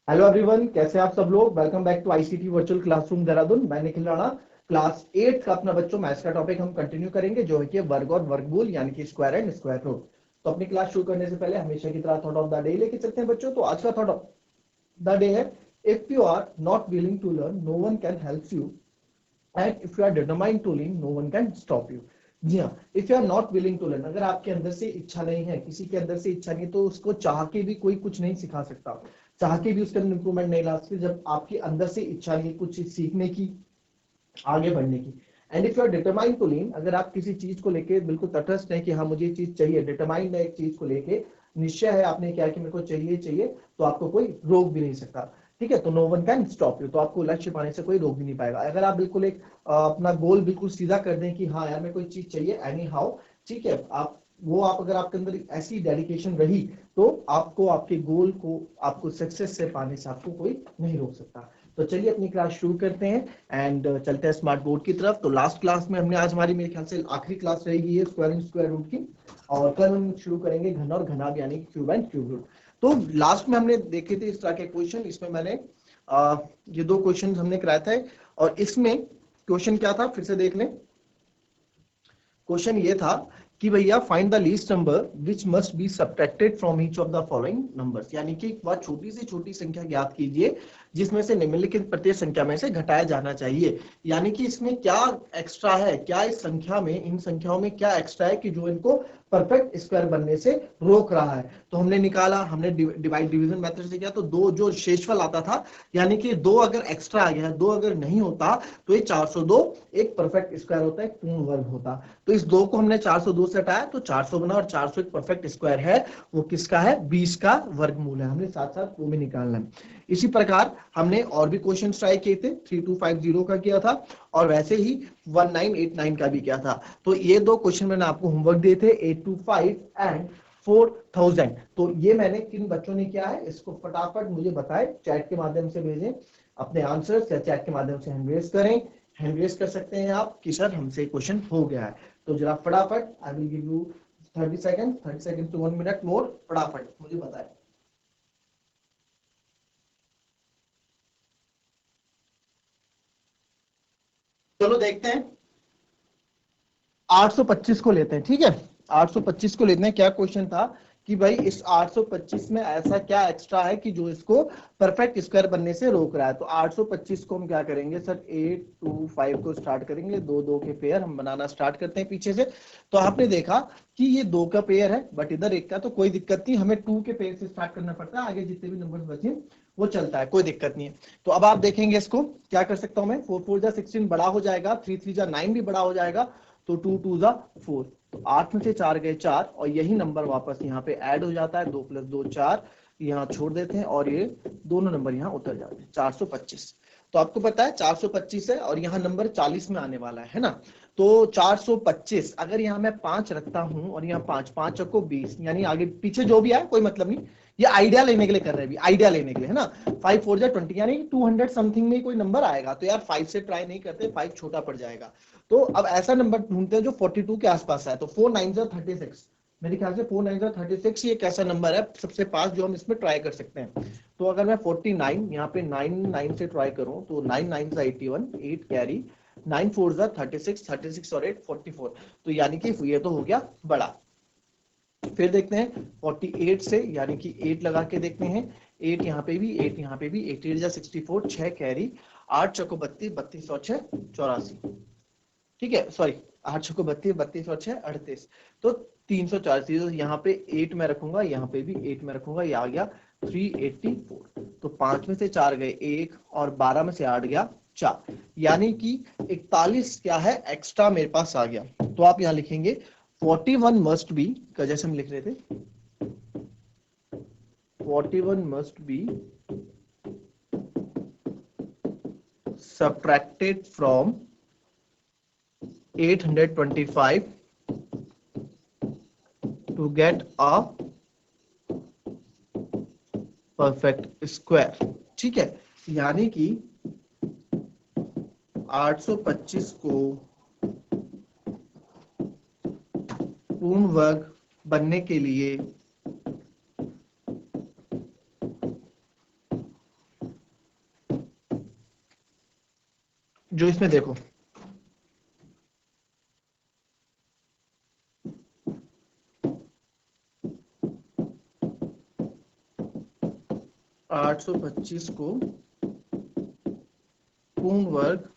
Hello everyone, कैसे हैं आप सब लोग। Welcome back to ICT virtual classroom Dehradun. मैं निखिल राणा। क्लास 8 का अपना बच्चों मैथ्स का टॉपिक हम कंटिन्यू करेंगे, जो है कि वर्ग और वर्गमूल यानी कि स्क्वायर एंड स्क्वायर रूट। तो अपनी क्लास शुरू करने से पहले हमेशा की तरह थॉट ऑफ द डे लेके चलते हैं बच्चों। तो आज का थॉट ऑफ द डे है, if you are not willing to learn no one can help you, and if you are determined to learn no one can stop you. जी हाँ, if you are not willing to learn, अगर आपके अंदर से इच्छा नहीं है, किसी के अंदर से इच्छा नहीं है, तो उसको चाह के भी कोई कुछ नहीं सिखा सकता, चाह के भी उसके अंदर इंप्रूवमेंट नहीं ला सकते, जब आपके अंदर से इच्छा नहीं है कुछ चीज सीखने की, आगे बढ़ने की। And if you are determined to learn, अगर आप किसी चीज को लेके बिल्कुल तटस्थ है कि हाँ मुझे ये चीज चाहिए, डिटरमाइंड है एक चीज को लेके, निश्चय है आपने क्या कि मेरे को चाहिए चाहिए, तो आपको कोई रोक भी नहीं सकता। ठीक है, तो no one can stop you, तो आपको लक्ष्य पाने से कोई रोक भी नहीं पाएगा। अगर आप बिल्कुल एक अपना गोल बिल्कुल सीधा कर दें कि हाँ यार मेरे कोई चीज चाहिए एनी हाउ, ठीक है, आप अगर आपके अंदर ऐसी डेडिकेशन रही, तो आपको आपके गोल को आपको सक्सेस से पाने से आपको कोई नहीं रोक सकता। तो चलिए अपनी क्लास शुरू करते हैं एंड चलते हैं स्मार्ट बोर्ड की तरफ। तो लास्ट क्लास में हमने, आज हमारी मेरे ख्याल से आखिरी क्लास रहेगी ये स्क्वायर एंड स्क्वायर रूट की, और कल हम शुरू करेंगे घन और घनाभ यानी क्यूब एंड क्यूब रूट। तो लास्ट में हमने देखे थे इस तरह के क्वेश्चन, इसमें मैंने ये दो क्वेश्चन हमने कराए थे, और इसमें क्वेश्चन क्या था फिर से देख लें। क्वेश्चन ये था कि भैया find the least number which must be subtracted from each of the following numbers, यानी कि एक बहुत छोटी से छोटी संख्या ज्ञात कीजिए जिसमें से निम्नलिखित प्रत्येक संख्या में से घटाया जाना चाहिए। यानी कि इसमें क्या एक्स्ट्रा है, क्या इस संख्या में, इन संख्याओं में क्या एक्स्ट्रा है कि जो इनको परफेक्ट स्क्वायर बनने से रोक रहा है। तो हमने निकाला, हमने डिवाइड डिवीजन मेथड से किया, तो दो जो शेषफल आता था, यानी कि दो अगर एक्स्ट्रा आ गया, दो अगर नहीं होता, तो ये 402 एक परफेक्ट स्क्वायर होता है, एक पूर्ण वर्ग होता। तो इस दो को हमने 402 से हटाया तो 400 बना, और 400 एक परफेक्ट स्क्वायर है, वो किसका है, 20 का वर्गमूल है। हमने साथ साथ वो भी निकालना है। इसी प्रकार हमने और भी क्वेश्चन ट्राई किए थे, 3250 का किया था, और वैसे ही 1989 का भी किया था। तो ये दो क्वेश्चन मैंने आपको होमवर्क दिए थे, 825 एंड 4000। तो ये मैंने किन बच्चों ने किया है, इसको फटाफट मुझे बताएं, चैट के माध्यम से भेजें अपने आंसर्स, या चैट के माध्यम से हैंड रेज करें। हैंड रेज कर सकते हैं आप कि सर हमसे क्वेश्चन हो गया है। तो जरा फटाफट, I will give you 30 second to 1 minute more, फटाफट मुझे बताएं। चलो देखते हैं, 825 को लेते हैं, ठीक है। 825 को लेते हैं। क्या क्वेश्चन था कि भाई इस 825 में ऐसा क्या एक्स्ट्रा है कि जो इसको परफेक्ट स्क्वायर बनने से रोक रहा है। तो 825 को हम क्या करेंगे सर, 825 को स्टार्ट करेंगे, दो दो के पेयर हम बनाना स्टार्ट करते हैं पीछे से। तो आपने देखा कि ये दो का पेयर है, बट इधर एक का, तो कोई दिक्कत नहीं, हमें टू के पेयर से स्टार्ट करना पड़ता है, आगे जितने भी नंबर बचे वो चलता है, कोई दिक्कत नहीं है। तो अब आप देखेंगे इसको क्या कर सकता हूं मैं, 4 4 जा 16 बड़ा हो जाएगा, 3 3 जा 9 भी बड़ा हो जाएगा, तो 2 2 जा 4, तो 8 में से 4 गए 4, और यही नंबर वापस यहाँ पे ऐड हो जाता है, 2 + 2 4, यहाँ छोड़ देते हैं, और ये दोनों नंबर यहाँ उतर जाते हैं, 425। तो आपको पता है 425 है, और यहाँ नंबर 40 में आने वाला है ना। तो 425 अगर यहाँ मैं 5 रखता हूं, और यहाँ 5 5 को 20, यानी आगे पीछे जो भी आए कोई मतलब नहीं, ये आइडिया लेने के लिए कर रहे हैं, आइडिया लेने के लिए है ना। 5 4 जा 20, यानी 200 समथिंग में कोई नंबर आएगा, तो यार 5 से ट्राई नहीं करते, 5 छोटा पड़ जाएगा। तो अब ऐसा नंबर ढूंढते हैं जो 42 के आसपास है। तो 4 9 जा 36, मेरे ख्याल से 4 9 जा 36 ये कैसा नंबर है सबसे पास जो हम इसमें ट्राई कर सकते हैं। तो अगर मैं 49 यहाँ पे 9 9 से ट्राई करूं, तो 9 9 जा 81, 8 कैरी, 9 4 जा 36, 36 और 8 44, तो यानी कि ये तो हो गया बड़ा। फिर देखते हैं 48 से, यानी कि 8 लगा के देखते हैं, 8 यहाँ पे भी, 8 यहाँ पे भी, 8 8 जा 64, 6 कैरी, 8 चौको 32, 32 और 6 84, ठीक है, सॉरी 8 छक्को 32, 32 और 6 38, तो 340। यहाँ पे 8 में रखूंगा, यहाँ पे भी 8 में रखूंगा, ये आ गया 384। तो 5 में से 4 गए 1, और 12 में से 8 गया 4, यानी कि 41 क्या है एक्स्ट्रा मेरे पास आ गया। तो आप यहाँ लिखेंगे 41 मस्ट बी, जैसे हम लिख रहे थे, 41 must be subtracted from 825 to get a perfect square, ठीक है। यानी कि 825 को पूर्ण वर्ग बनने के लिए जो इसमें देखो 825 को पूर्ण वर्ग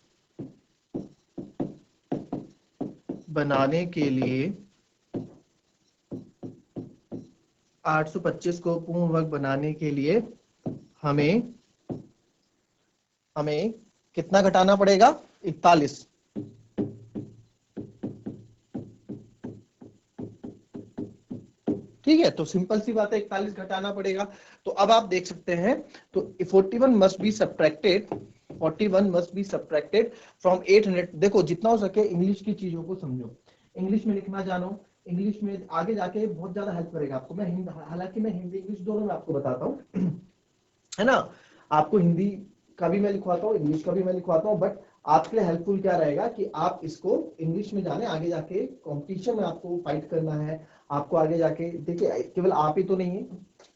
बनाने के लिए 825 को पूर्ण वर्ग बनाने के लिए हमें कितना घटाना पड़ेगा? 41। ठीक है, तो सिंपल सी बात है, 41 घटाना पड़ेगा। तो अब आप देख सकते हैं, तो 41 must be subtracted, 41 must be subtracted from 800। देखो जितना हो सके इंग्लिश की चीजों को समझो, इंग्लिश में लिखना जानो, इंग्लिश में आगे जाके बहुत ज्यादा हेल्प करेगा आपको। हालांकि मैं हिंदी इंग्लिश दोनों में आपको बताता हूँ, है ना, आपको हिंदी का भी मैं लिखवाता हूँ, इंग्लिश का भी मैं लिखवाता हूँ, बट आपके लिए हेल्पफुल क्या रहेगा कि आप इसको इंग्लिश में जाने, आगे जाके कंपटीशन में आपको फाइट करना है, आपको आगे जाके, देखिए केवल आप ही तो नहीं है,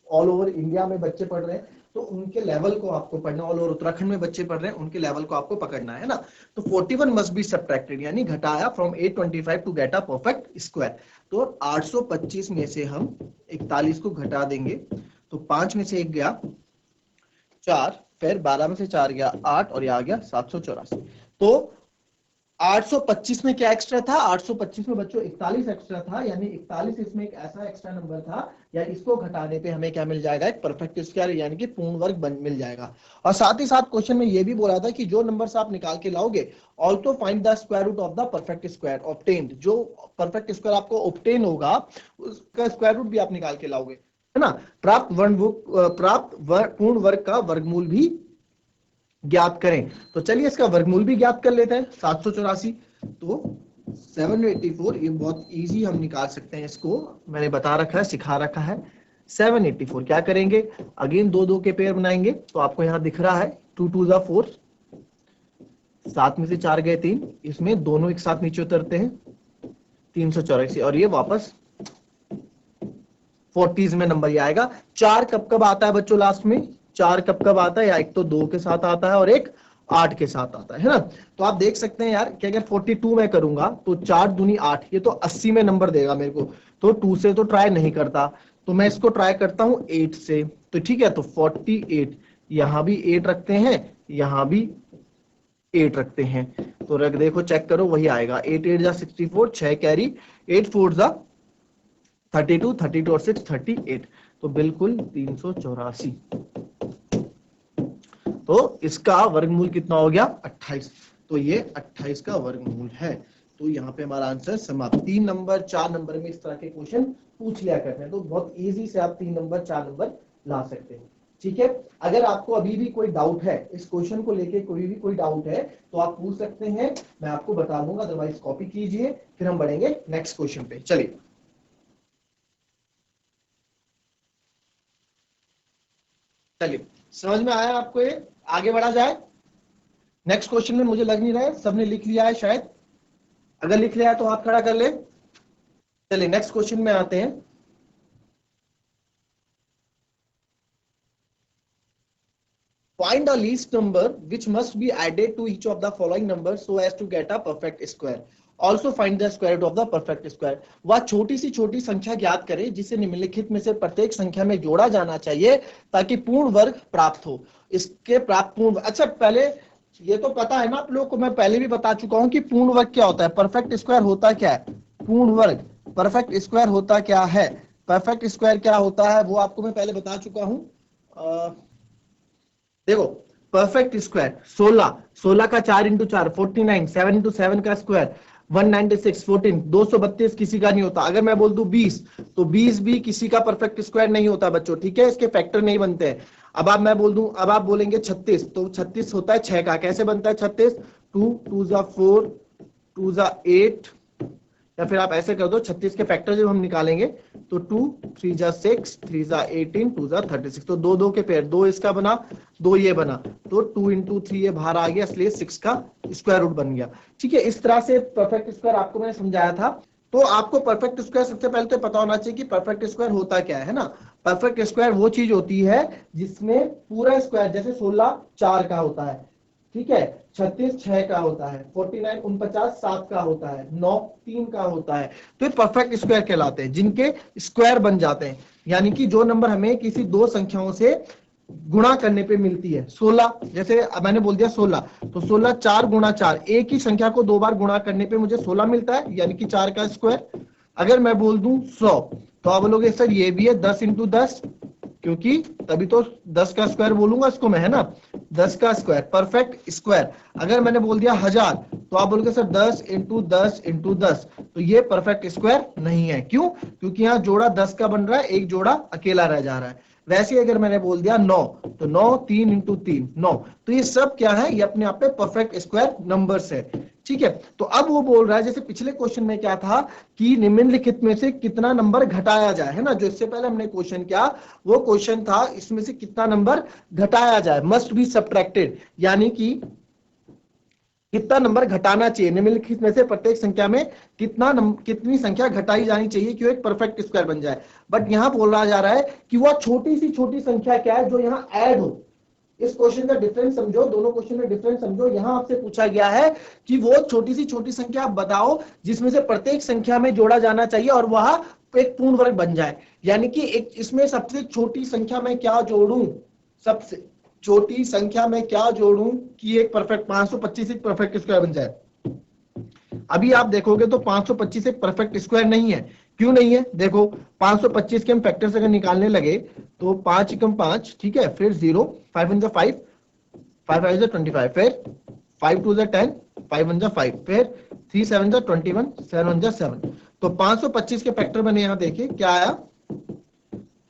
ऑल ओवर इंडिया में बच्चे पढ़ रहे हैं, तो उनके लेवल को आपको पढ़ना, ऑल ओवर उत्तराखंड में बच्चे पढ़ रहे हैं, उनके लेवल को आपको पकड़ना है ना। तो 41 मस्ट बी सब्ट्रैक्टेड, यानी घटाया from 825 to get a perfect square. तो 825 में से हम 41 को घटा देंगे, तो 5 में से 1 गया 4, फिर 12 में से 4 गया 8, और यह आ गया 784। तो 825 में क्या एक्स्ट्रा था? 825 में बच्चों 41 एक्स्ट्रा था, यानी 41 इसमें एक ऐसा एक्स्ट्रा नंबर था, या इसको घटाने पे हमें क्या मिल जाएगा? एक परफेक्ट स्क्वायर, यानी कि पूर्ण वर्ग मिल जाएगा। और साथ ही साथ क्वेश्चन में ये भी बोला था कि जो नंबर्स आप निकाल के लाओगे, also find the square root of the perfect square obtained. जो परफेक्ट स्क्वायर आपको ऑब्टेन होगा, उसका स्क्वायर रूट भी आप निकाल के लाओगे, है ना। प्राप्त पूर्ण वर्ग का वर्गमूल भी ज्ञात करें। तो चलिए इसका वर्गमूल भी ज्ञात कर लेते हैं। 784, तो 784, ये बहुत इजी हम निकाल सकते हैं, इसको मैंने बता रखा है, सिखा रखा है। 784 क्या करेंगे? अगेन 2 के पेयर बनाएंगे, तो आपको यहां दिख रहा है 2 2 4, 7 में से 4 गए 3, इसमें दोनों एक साथ नीचे उतरते हैं, 384, और ये वापस 40s में नंबर ये आएगा। 4 कब आता है बच्चों लास्ट में? 4 कब आता है? या एक तो 2 के साथ आता है और एक 8 के साथ आता है ना। तो आप देख सकते हैं यार कि अगर 42 में करूंगा तो 4 दूनी 8, ये तो 80 में नंबर देगा मेरे को, तो 2 से तो ट्राई नहीं करता, तो मैं इसको ट्राई करता हूं 8 से। तो ठीक है, तो 48, यहां भी 8 रखते हैं, यहां भी 8 रखते हैं, तो रख देखो, चेक करो, वही आएगा। 8 8 जा 64, 6 कैरी, 8 4 जा 32, 32 और 6 38, तो बिल्कुल 384। तो इसका वर्गमूल कितना हो गया? 28। तो ये 28 का वर्गमूल है। तो यहाँ पे हमारा आंसर समाप्त। 3 नंबर 4 नंबर में इस तरह के क्वेश्चन पूछ लिया करते हैं, तो बहुत इजी से आप 3 नंबर 4 नंबर ला सकते हैं। ठीक है, अगर आपको अभी भी कोई डाउट है इस क्वेश्चन को लेके, कोई डाउट है तो आप पूछ सकते हैं, मैं आपको बता दूंगा, अदरवाइज कॉपी कीजिए, फिर हम बढ़ेंगे नेक्स्ट क्वेश्चन पे। चलिए, समझ में आया आपको? ये आगे बढ़ा जाए नेक्स्ट क्वेश्चन में। मुझे लग नहीं रहा है सबने लिख लिया है, शायद अगर लिख लिया है तो हाथ खड़ा कर ले। चलिए नेक्स्ट क्वेश्चन में आते हैं। Find a least number which must be added to each of the following numbers so as to get a perfect square. Also find the square root of the perfect square. वह छोटी सी छोटी संख्या ज्ञात करें जिसे निम्नलिखित में से प्रत्येक संख्या में जोड़ा जाना चाहिए ताकि पूर्ण वर्ग प्राप्त हो। इसके प्राप्त पूर्ण, अच्छा पहले ये तो पता है ना आप लोगों को, मैं पहले भी बता चुका हूं कि पूर्ण वर्ग क्या होता है, परफेक्ट स्क्वायर होता क्या है, पूर्ण वर्ग परफेक्ट स्क्वायर होता क्या है, परफेक्ट स्क्वायर क्या होता है वो आपको मैं पहले बता चुका हूं। देखो परफेक्ट स्क्वायर 16, 16 का 4 इंटू 4 49, 7 इंटू 7 का स्क्वायर 196, 14 232 किसी का नहीं होता। अगर मैं बोल दूं 20, तो 20 भी किसी का परफेक्ट स्क्वायर नहीं होता बच्चों, ठीक है, इसके फैक्टर नहीं बनते हैं। अब मैं बोल दूं, अब आप बोलेंगे 36, तो 36 होता है 6 का, कैसे बनता है 36? 2 2 जा 4, 2 जा 8, या फिर आप ऐसे कर दो, 36 के फैक्टर जब हम निकालेंगे तो 2 3 जा 6, 3 जा 18, 2 जा 36, तो 2 2 के पेयर, 2 इसका बना, 2 ये बना, तो 2 इंटू 3 ये बाहर आ गया, इसलिए 6 का स्क्वायर रूट बन गया। ठीक है, इस तरह से परफेक्ट स्क्वायर आपको मैंने समझाया था। तो आपको परफेक्ट स्क्वायर सबसे पहले तो पता होना चाहिए कि परफेक्ट स्क्वायर होता क्या है ना। परफेक्ट स्क्वायर वो चीज होती है जिसमें पूरा स्क्वायर, जैसे 16 4 का होता है, ठीक है, 36 6 का होता है, 49 49 7 का होता है, 9 3 का होता है। तो ये परफेक्ट स्क्वायर कहलाते हैं, जिनके स्क्वायर बन जाते हैं, यानी कि जो नंबर हमें किसी दो संख्याओं से गुणा करने पे मिलती है। 16, जैसे मैंने बोल दिया 16, तो 16 4 गुणा 4, एक ही संख्या को दो बार गुणा करने पे मुझे 16 मिलता है, यानी कि 4 का स्क्वायर। अगर मैं बोल दूं 100, तो आप बोलोगे सर ये भी है 10 इंटू 10, क्योंकि तभी तो 10 का स्क्वायर बोलूंगा इसको मैं, है ना, 10 का स्क्वायर, परफेक्ट स्क्वायर। अगर मैंने बोल दिया 1000, तो आप बोलोगे सर 10 इंटू 10 इंटू 10, तो ये परफेक्ट स्क्वायर नहीं है। क्यों? क्योंकि यहाँ जोड़ा 10 का बन रहा है, एक जोड़ा अकेला रह जा रहा है। वैसे ही अगर मैंने बोल दिया 9, तो 9 3 इंटू 3 9, तो ये सब क्या है, ये अपने आप में परफेक्ट स्क्वायर नंबर्स है। ठीक है, तो अब वो बोल रहा है, जैसे पिछले क्वेश्चन में क्या था कि निम्नलिखित में से कितना नंबर घटाया जाए, है ना, जो इससे पहले हमने क्वेश्चन किया वो क्वेश्चन था इसमें से कितना नंबर घटाया जाए, मस्ट बी सब्ट्रैक्टेड, यानी कि कितना नंबर घटाना चाहिए, निम्नलिखित में से प्रत्येक संख्या में कितनी संख्या घटाई जानी चाहिए कि वो एक परफेक्ट स्क्वायर बन जाए। बट यहां बोला जा रहा है कि वह छोटी सी छोटी संख्या क्या है जो यहाँ ऐड हो। इस क्वेश्चन का डिफरेंस समझो, दोनों क्वेश्चन में डिफरेंस समझो। यहां आपसे पूछा गया है कि वो छोटी सी छोटी संख्या आप बताओ जिसमें से प्रत्येक संख्या में जोड़ा जाना चाहिए और वह एक पूर्ण वर्ग बन जाए, यानी कि एक इसमें सबसे छोटी संख्या में क्या जोड़ूं, सबसे छोटी संख्या में क्या जोड़ूं कि एक परफेक्ट 525 एक परफेक्ट स्क्वायर बन जाए। अभी आप देखोगे तो 525 एक परफेक्ट स्क्वायर नहीं है। क्यों नहीं है? देखो 525 के हम फैक्टर्स अगर निकालने लगे तो 5 एकम 5, ठीक है, फिर 0, 5 1 5, 5 5 25, फिर 5 2 10, 5 1 5, फिर 3 7 21, 7 1 7। तो 525 के फैक्टर मैंने यहां देखे क्या आया,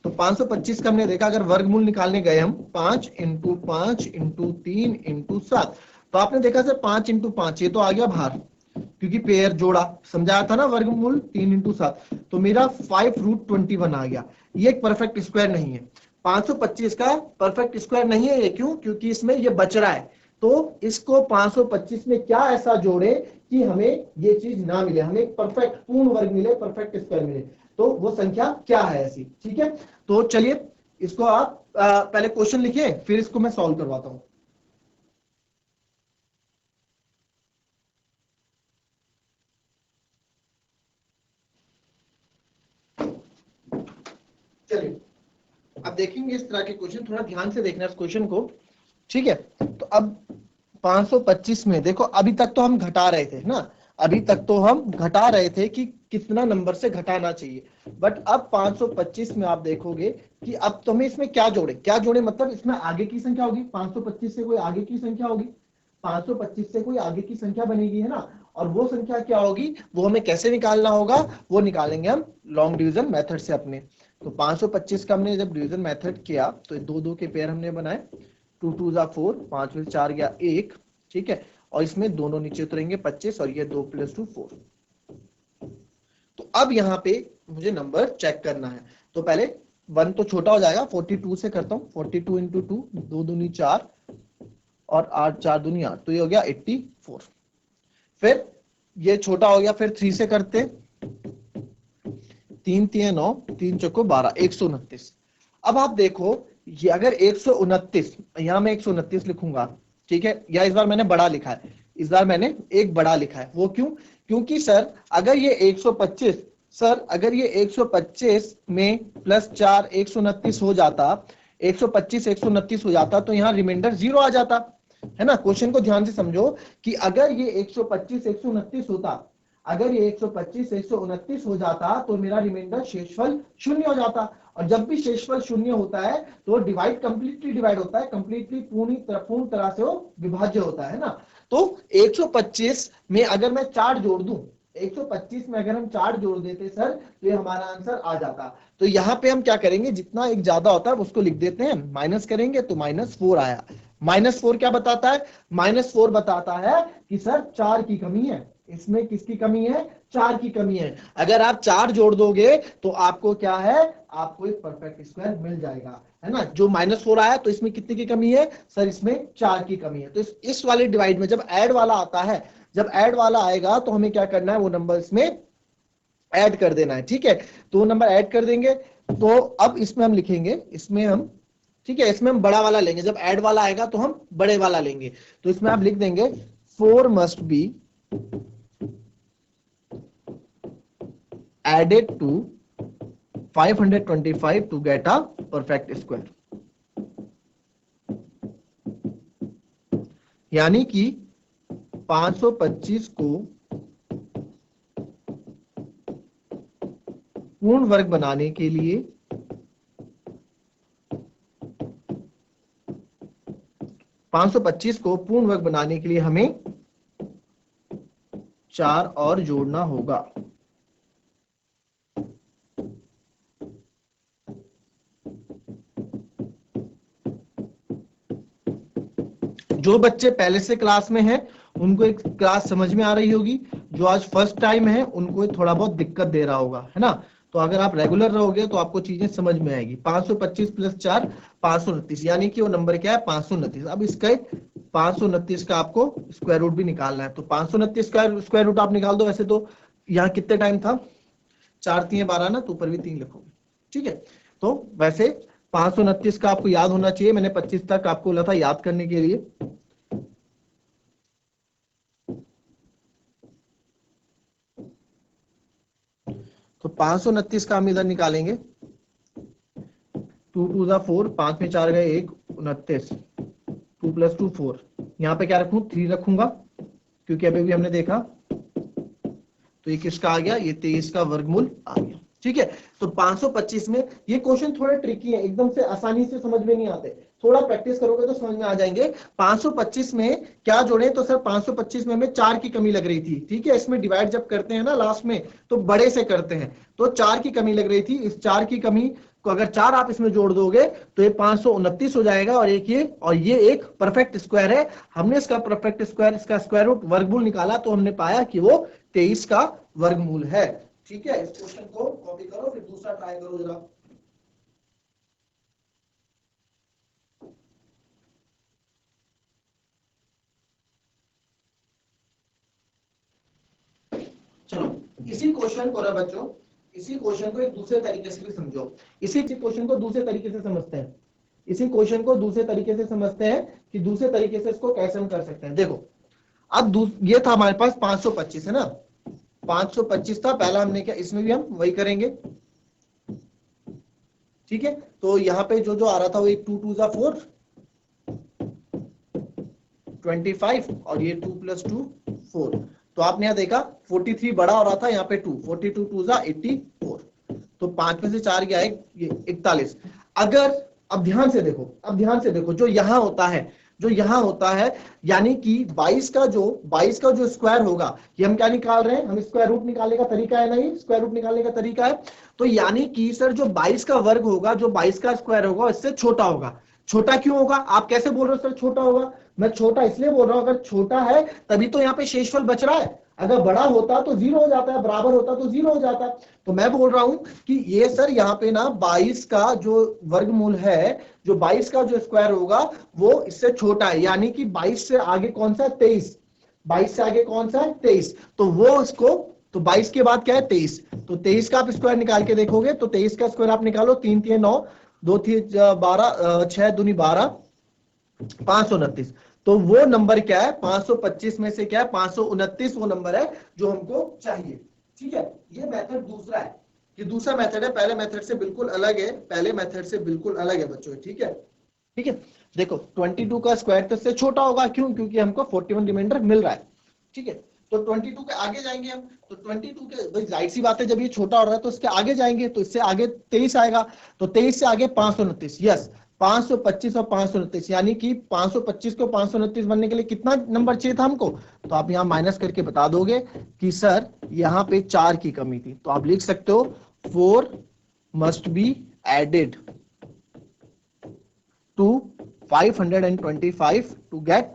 तो 525 का हमने देखा, अगर वर्गमूल निकालने गए हम 5 इंटू 5 इंटू 3 इंटू 7, तो आपने देखा सर 5 इंटू 5 ये तो आ गया बाहर, क्योंकि पेयर जोड़ा समझाया था ना, वर्गमूल 3 इंटू 7, तो मेरा 5√21 आ गया। ये एक परफेक्ट स्क्वायर नहीं है, 525 का परफेक्ट स्क्वायर नहीं है ये। क्यों? क्योंकि इसमें ये बच रहा है, तो इसको 525 में क्या ऐसा जोड़े कि हमें ये चीज ना मिले, हमें एक परफेक्ट पूर्ण वर्ग मिले, परफेक्ट स्क्वायर मिले, तो वो संख्या क्या है ऐसी। ठीक है, तो चलिए इसको आप पहले क्वेश्चन लिखिए, फिर इसको मैं सॉल्व करवाता हूं। चलिए अब देखेंगे इस तरह के क्वेश्चन, थोड़ा ध्यान से देखना इस क्वेश्चन को। ठीक है, तो अब 525 में देखो, अभी तक तो हम घटा रहे थे ना, अभी तक तो हम घटा रहे थे कि कितना नंबर से घटाना चाहिए, बट अब 525 में आप देखोगे कि अब तुम्हें इसमें क्या जोड़े, क्या जोड़े मतलब इसमें आगे की संख्या होगी, 525 से कोई आगे की संख्या होगी, 525 से कोई आगे की संख्या बनेगी, है ना, और वो संख्या क्या होगी वो हमें कैसे निकालना होगा, वो निकालेंगे हम लॉन्ग डिवीजन मेथड से अपने। तो 525 का हमने जब डिवीजन मेथड किया तो दो दो के पेयर हमने बनाए, 2 2 जा 4, 5 में 4 गया 1, ठीक है, और इसमें दोनों नीचे उतरेंगे 25 और ये 2 + 2 4। तो अब यहाँ पे मुझे नंबर चेक करना है, तो पहले 1 तो छोटा हो जाएगा, 42 से करता हूँ, 42 इंटू 2, 2 दूनी 4 और 8 4 दूनी 8, तो ये हो गया 84। फिर ये छोटा हो गया, फिर 3 से करते, 3 3 9, 3 चौको 12, 129। अब आप देखो ये अगर 129, यहां मैं 129 लिखूंगा, ठीक है, या इस बार मैंने बड़ा लिखा है, इस बार मैंने एक बड़ा लिखा है, वो क्यों? क्योंकि सर अगर ये 125, सर अगर ये 125 में +4 129 हो जाता, 125 129 हो जाता, तो यहाँ रिमाइंडर 0 आ जाता, है ना। क्वेश्चन को ध्यान से समझो कि अगर ये 125 129 होता, अगर ये 125 129 हो जाता तो मेरा रिमाइंडर शेषफल 0 हो जाता, और जब भी शेषफल 0 होता है तो डिवाइड कंप्लीटली डिवाइड होता है, कंप्लीटली पूर्ण तरह से वो विभाज्य होता है ना। तो 125 में अगर मैं 4 जोड़ दूं, 125 में अगर हम 4 जोड़ देते सर, तो ये हमारा आंसर आ जाता। तो यहाँ पे हम क्या करेंगे, जितना एक ज्यादा होता है उसको लिख देते हैं, माइनस करेंगे तो -4 आया। -4 क्या बताता है? -4 बताता है कि सर 4 की कमी है, इसमें किसकी कमी है? 4 की कमी है। अगर आप 4 जोड़ दोगे तो आपको क्या है, आपको एक परफेक्ट स्क्वायर मिल जाएगा, है ना। जो -4 आया तो इसमें कितने की कमी है सर? इसमें 4 की कमी है। तो इस वाले डिवाइड में जब ऐड वाला आता है, जब ऐड वाला आएगा तो हमें क्या करना है, वो नंबर इसमें ऐड कर देना है, ठीक है। तो वो नंबर ऐड कर देंगे, तो अब इसमें हम लिखेंगे, इसमें हम ठीक है, इसमें हम बड़ा वाला लेंगे, जब ऐड वाला आएगा तो हम बड़े वाला लेंगे। तो इसमें आप लिख देंगे 4 must be added to 525 to get a perfect square. यानी कि 525 को पूर्ण वर्ग बनाने के लिए 525 को पूर्ण वर्ग बनाने के लिए हमें 4 और जोड़ना होगा। जो बच्चे पहले से क्लास में हैं उनको एक क्लास समझ में आ रही होगी, जो आज फर्स्ट टाइम है उनको थोड़ा बहुत दिक्कत दे रहा होगा, है ना। तो अगर आप रेगुलर रहोगे तो आपको चीजें समझ में आएगी। 525 प्लस 4 529, यानी कि वो नंबर क्या है 529। अब इसका 529 का आपको स्क्वायर रूट भी निकालना है, तो 529 का स्क्वायर रूट आप निकाल दो। वैसे तो यहाँ कितने टाइम था, 4 3 12 ना, तो ऊपर भी 3 लिखोगे, ठीक है। तो वैसे 529 का आपको याद होना चाहिए, मैंने 25 तक आपको बोला था याद करने के लिए। तो 529 का हम इधर निकालेंगे, 2 2 4, 5 में 4 गए 1, 29, 2 + 2 4। यहाँ पे क्या रखूं, 3 रखूंगा, क्योंकि अभी भी हमने देखा। तो ये किसका आ गया, ये 23 का वर्गमूल आ गया, ठीक है। तो 525 में ये क्वेश्चन थोड़े ट्रिकी है, एकदम से आसानी से समझ में नहीं आते, थोड़ा प्रैक्टिस करोगे तो समझ में आ जाएंगे। 525 में क्या जोड़े, तो सर 525 में हमें 4 की कमी लग रही थी, ठीक है। इसमें डिवाइड जब करते हैं ना लास्ट में तो बड़े से करते हैं, तो 4 की कमी लग रही थी। इस 4 की कमी को अगर 4 आप इसमें जोड़ दोगे तो ये 529 हो जाएगा, और ये एक परफेक्ट स्क्वायर है। हमने इसका परफेक्ट स्क्वायर, इसका स्क्वायर रूट वर्गमूल निकाला तो हमने पाया कि वो 23 का वर्गमूल है, ठीक है। इस क्वेश्चन को कॉपी करो, फिर दूसरा ट्राई करो जरा। चलो इसी क्वेश्चन को ना बच्चों, इसी क्वेश्चन को एक दूसरे तरीके से भी समझो। इसी क्वेश्चन को दूसरे तरीके से समझते हैं, इसी क्वेश्चन को दूसरे तरीके से समझते हैं कि दूसरे तरीके से इसको कैसे हम कर सकते हैं। देखो अब ये था हमारे पास 525 है ना, 525 था पहला, हमने क्या इसमें भी हम वही करेंगे, ठीक है। तो यहाँ पे जो जो आ रहा था वो एक 2 2 4 25, और ये 2 + 2 4। तो आपने यहाँ देखा 43 बड़ा हो रहा था, यहाँ पे 2, 42 2 84, तो 5 में से 4 गया है, ये 41। अगर अब ध्यान से देखो, अब ध्यान से देखो, जो यहाँ होता है, जो यहाँ होता है, यानी कि 22 का जो स्क्वायर होगा, ये हम क्या निकाल रहे हैं, हम स्क्वायर रूट निकालने का तरीका है ना, ये स्क्वायर रूट निकालने का तरीका है। तो यानी कि सर जो 22 का वर्ग होगा, जो 22 का स्क्वायर होगा, इससे छोटा होगा। छोटा क्यों होगा, आप कैसे बोल रहे हो सर छोटा होगा, मैं छोटा इसलिए बोल रहा हूं, अगर छोटा है तभी तो यहाँ पे शेषफल बच रहा है। अगर बड़ा होता तो 0 हो जाता है, बराबर होता तो 0 हो जाता। तो मैं बोल रहा हूं कि ये सर यहाँ पे ना 22 का जो वर्गमूल है, जो 22 का जो स्क्वायर होगा वो इससे छोटा है, यानी कि 22 से आगे कौन सा है 23, 22 से आगे कौन सा है 23, तो वो इसको, तो 22 के बाद क्या है 23, तो 23 का आप स्क्वायर निकाल के देखोगे तो 23 का स्क्वायर आप निकालो, 3 3 9, 2 3 12, 6 दूनी 12, 529। तो वो नंबर क्या है, 525 में से क्या है 529 वो नंबर है जो हमको चाहिए, ठीक है। ये मेथड दूसरा है, ये दूसरा मेथड है, पहले मेथड से बिल्कुल अलग है, पहले मेथड से बिल्कुल अलग है बच्चों, ठीक है। ठीक है, देखो 22 का स्क्वायर तो इससे छोटा होगा, क्यों, क्योंकि हमको 41 रिमाइंडर मिल रहा है, ठीक है। तो 22 के आगे जाएंगे हम, तो 22 के भाई जाहिर सी बात है, जब ये छोटा हो रहा है तो इसके आगे जाएंगे, तो इससे आगे 23 आएगा, तो 23 से आगे 529, यस 525 और 529, यानी कि 525 को 529 बनने के लिए कितना नंबर चाहिए था हमको, तो आप यहाँ माइनस करके बता दोगे कि सर यहाँ पे 4 की कमी थी, तो आप लिख सकते हो 4 must be added to 525 to get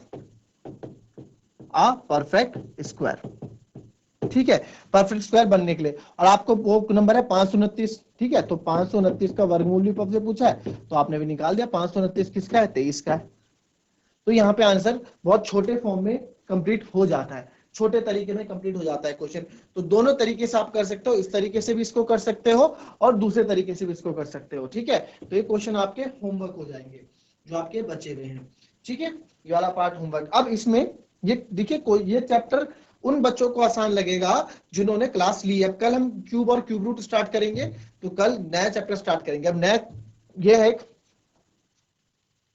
a perfect square, ठीक है, परफेक्ट स्क्वायर बनने के लिए। और आपको वो नंबर है 529, ठीक है, तो 529 का वर्गमूल भी आपसे पूछा है तो आपने भी निकाल दिया, 529 किसका है 23 का है। तो यहाँ पे आंसर बहुत छोटे फॉर्म में कंप्लीट हो जाता है, छोटे तरीके में कंप्लीट हो जाता है क्वेश्चन। तो दोनों तरीके से आप कर सकते हो, इस तरीके से भी इसको कर सकते हो और दूसरे तरीके से भी इसको कर सकते हो, ठीक है। तो ये क्वेश्चन आपके होमवर्क हो जाएंगे जो आपके बचे हुए हैं, ठीक है, ये वाला पार्ट होमवर्क। अब इसमें ये देखिए कोई ये चैप्टर उन बच्चों को आसान लगेगा जिन्होंने क्लास ली है। कल हम क्यूब और क्यूब रूट स्टार्ट करेंगे, तो कल नया चैप्टर स्टार्ट करेंगे। अब नया ये है,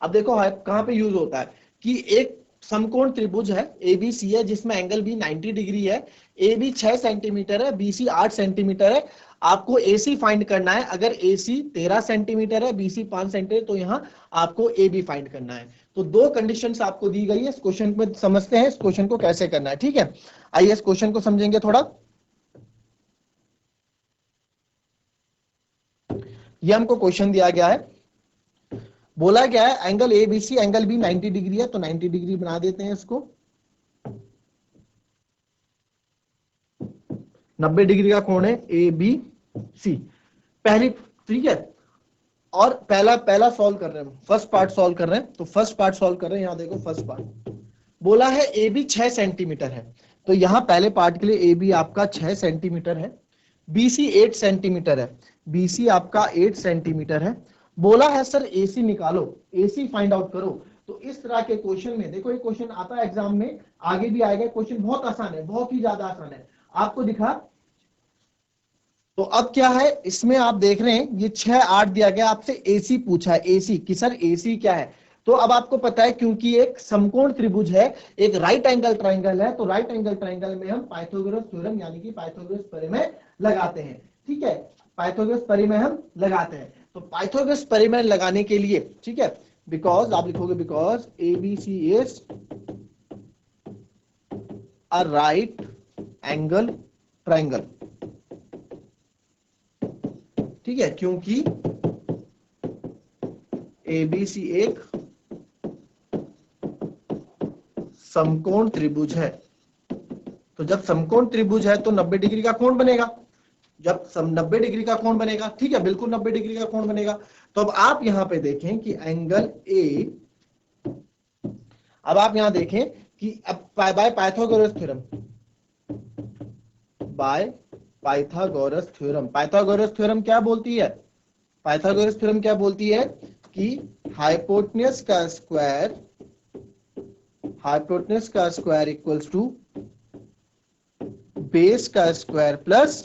अब देखो कहां पे यूज होता है कि एक समकोण त्रिभुज है एबीसी है जिसमें एंगल बी 90 डिग्री है, ए बी 6 सेंटीमीटर है, बीसी 8 सेंटीमीटर है। आपको एसी फाइंड करना है। अगर एसी 13 सेंटीमीटर है, बीसी 5 सेंटीमीटर, तो यहां आपको ए बी फाइंड करना है। तो दो कंडीशंस आपको दी गई है। इस क्वेश्चन में समझते हैं इस क्वेश्चन को कैसे करना है, ठीक है। आइए इस क्वेश्चन को समझेंगे थोड़ा। ये हमको क्वेश्चन दिया गया है, बोला गया है angle A B C, angle B 90 degree है, तो 90 डिग्री बना देते हैं इसको। 90 डिग्री का कोण है ए बी सी, पहली, ठीक है। और पहला पहला सॉल्व कर रहे हैं, फर्स्ट पार्ट सॉल्व कर रहे हैं। तो फर्स्ट पार्ट सॉल्व कर रहे हैं, यहां देखो फर्स्ट पार्ट बोला है ए बी 6 सेंटीमीटर है, तो यहां पहले पार्ट के लिए ए बी आपका 6 सेंटीमीटर है, बीसी 8 सेंटीमीटर है, बीसी आपका 8 सेंटीमीटर है। बोला है सर एसी निकालो, एसी फाइंड आउट करो। तो इस तरह के क्वेश्चन में देखो, ये क्वेश्चन आता है एग्जाम में, आगे भी आएगा। क्वेश्चन बहुत आसान है, बहुत ही ज्यादा आसान है, आपको दिखा। तो अब क्या है इसमें आप देख रहे हैं ये 6 8 दिया गया, आपसे एसी पूछा है, एसी कि सर एसी क्या है। तो अब आपको पता है क्योंकि एक समकोण त्रिभुज है, एक राइट एंगल ट्राइंगल है, तो राइट एंगल ट्राइंगल में हम पाइथागोरस थ्योरम यानी कि पाइथागोरस प्रमेय लगाते हैं, ठीक है। पाइथागोरस प्रमेय हम लगाते हैं। तो पाइथागोरस प्रमेय लगाने के लिए, ठीक है, बिकॉज आप लिखोगे because ABC is a right angle triangle, ठीक है, क्योंकि एबीसी एक समकोण त्रिभुज है। तो जब समकोण त्रिभुज है तो 90 डिग्री का कोण बनेगा। जब 90 डिग्री का कोण बनेगा, ठीक है, बिल्कुल 90 डिग्री का कोण बनेगा। तो अब आप यहां पे देखें कि एंगल ए, अब आप यहां देखें कि अब by Pythagoras theorem, by Pythagoras theorem, Pythagoras theorem क्या बोलती है, पाइथागोरस थ्योरम क्या बोलती है कि हाइपोटेनस का स्क्वायर, हाइपोटेनस का स्क्वायर इक्वल्स टू बेस का स्क्वायर प्लस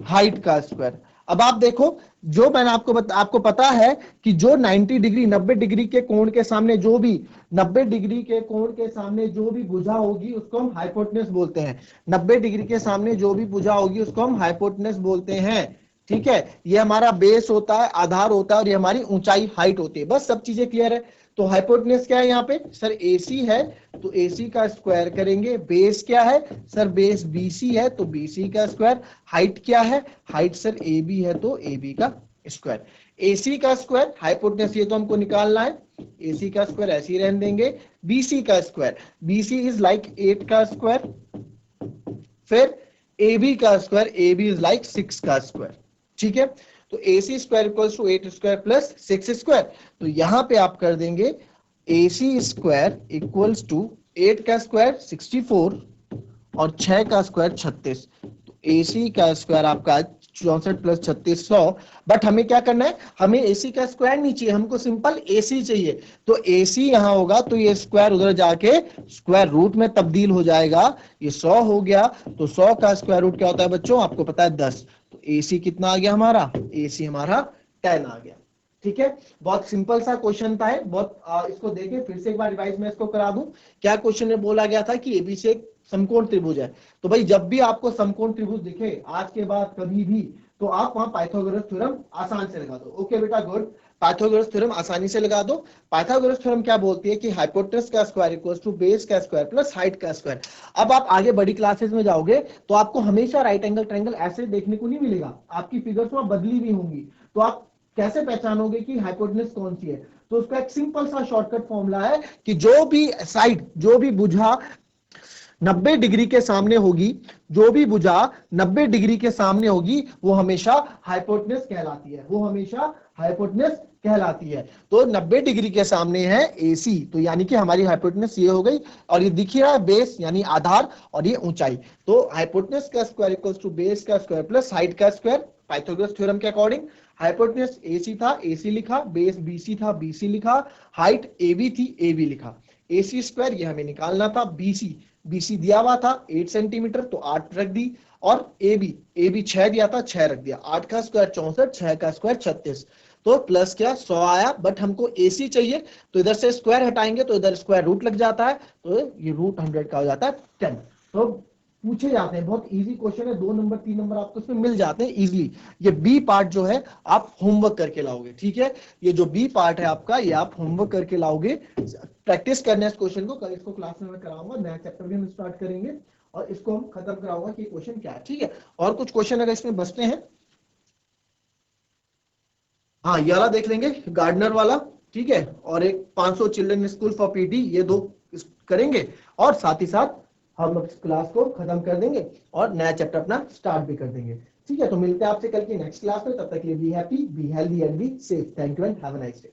हाइट का स्क्वायर। अब आप देखो, जो मैंने आपको पता है कि जो 90 डिग्री 90 डिग्री के कोण के सामने जो भी 90 डिग्री के कोण के सामने जो भी भुजा होगी उसको हम हाइपोटेनस बोलते हैं। 90 डिग्री के सामने जो भी भुजा होगी उसको हम हाइपोटेनस बोलते हैं, ठीक है। ये हमारा बेस होता है, आधार होता है, और ये हमारी ऊंचाई हाइट होती है। बस सब चीजें क्लियर है। तो हाइपोटेनस क्या है यहाँ पे सर, एसी है, तो एसी का स्क्वायर करेंगे। बेस क्या है सर, बेस बीसी है, तो बीसी का स्क्वायर। हाइट क्या है, हाइट सर ए बी है, तो ए बी का स्क्वायर। एसी का स्क्वायर, हाइपोटेनस ये तो हमको निकालना है, एसी का स्क्वायर ऐसे ही रहने देंगे। बीसी का स्क्वायर, बीसी इज लाइक 8 का स्क्वायर, फिर ए बी का square, A B is like 6 का स्क्वायर, ठीक है। तो AC square equals to 8 square plus 6 square. तो यहां पे आप कर देंगे AC स्क्वायर इक्वल्स टू 8 का स्क्वायर 64 और 6 का स्क्वायर 36। तो AC का स्क्वायर आपका 64 प्लस 36 100। बट हमें क्या करना है, हमें AC का स्क्वायर नहीं चाहिए, हमको सिंपल AC चाहिए। तो AC यहां होगा तो ये स्क्वायर उधर जाके स्क्वायर रूट में तब्दील हो जाएगा। ये 100 हो गया, तो 100 का स्क्वायर रूट क्या होता है बच्चों, आपको पता है 10। तो AC कितना आ गया हमारा, AC हमारा 10 आ गया, ठीक है। बहुत सिंपल सा क्वेश्चन था, बहुत इसको देखें फिर से एक बार रिवाइज में इसको करा दूं। क्या क्वेश्चन में बोला गया था कि एबीसी एक समकोण त्रिभुज है। तो भाई जब भी आपको समकोण त्रिभुज दिखे आज के बाद कभी भी, तो आप वहां पाइथागोरस थ्योरम आसान से लगा दो। ओके बेटा, गुड, पाइथागोरस थ्योरम आसानी से लगा दो। पाइथागोरस थ्योरम क्या बोलती है कि हाइपोटेनस का स्क्वायर इक्वल्स टू बेस का स्क्वायर प्लस हाइट का स्क्वायर। अब आप आगे बड़ी क्लासेस में जाओगे तो आपको हमेशा राइट एंगल ट्रायंगल ऐसे देखने को नहीं मिलेगा, आपकी फिगर्स वहां बदली भी होंगी। तो आप कैसे पहचानोगे कि हाइपोटेनस कौन सी है, तो उसका एक सिंपल सा शॉर्टकट फॉर्मूला है कि जो भी साइड, जो भी भुजा 90 डिग्री के सामने होगी, जो भी भुजा 90 डिग्री के सामने होगी वो हमेशा हाइपोटेनस कहलाती है, वो हमेशा हाइपोटेनस कहलाती है। तो 90 डिग्री के सामने है AC, तो यानी कि हमारी हाइपोटेनस ये हो गई। और ये दिख रहा है बेस यानी आधार, और ये ऊंचाई। तो हाइपोटेनस का स्क्वायर इक्वल्स टू बेस का स्क्वायर प्लस हाइट का स्क्वायर। पाइथागोरस थ्योरम के अकॉर्डिंग हाइपोटेनस AC था, AC लिखा, बेस BC था, BC लिखा, हाइट AB थी, AB लिखा। AC स्क्वायर ये हमें निकालना था, BC दिया हुआ था 8 सेंटीमीटर, तो 8 रख दी। और AB 6 दिया था, 6 रख दिया। 8 का स्क्वायर 64, 6 का स्क्वायर 36, तो प्लस क्या 100 आया। बट हमको AC चाहिए, तो इधर से स्क्वायर हटाएंगे तो इधर स्क्वायर रूट लग जाता है, तो ये रूट 100 का हो जाता है 10। तो पूछे जाते हैं, बहुत इजी क्वेश्चन है, 2 नंबर 3 नंबर आपको इसमें मिल जाते हैं इजीली। ये बी पार्ट जो है आप होमवर्क करके लाओगे, ठीक है। ये जो बी पार्ट है आपका, ये आप होमवर्क करके लाओगे, प्रैक्टिस करना है इस क्वेश्चन को। कल इसको क्लास में मैं कराऊंगा, नया चैप्टर भी हम स्टार्ट करेंगे और इसको हम खत्म कराऊंगा कि क्वेश्चन क्या है, ठीक है। और कुछ क्वेश्चन अगर इसमें बचते हैं, हाँ ये वाला देख लेंगे, गार्डनर वाला, ठीक है। और एक 500 चिल्ड्रन स्कूल फॉर पीटी, ये 2 करेंगे। और साथ ही साथ हम इस क्लास को खत्म कर देंगे और नया चैप्टर अपना स्टार्ट भी कर देंगे, ठीक है। तो मिलते हैं आपसे कल की नेक्स्ट क्लास में, तब तक के लिए be happy, be healthy and be safe. Thank you and have a nice day.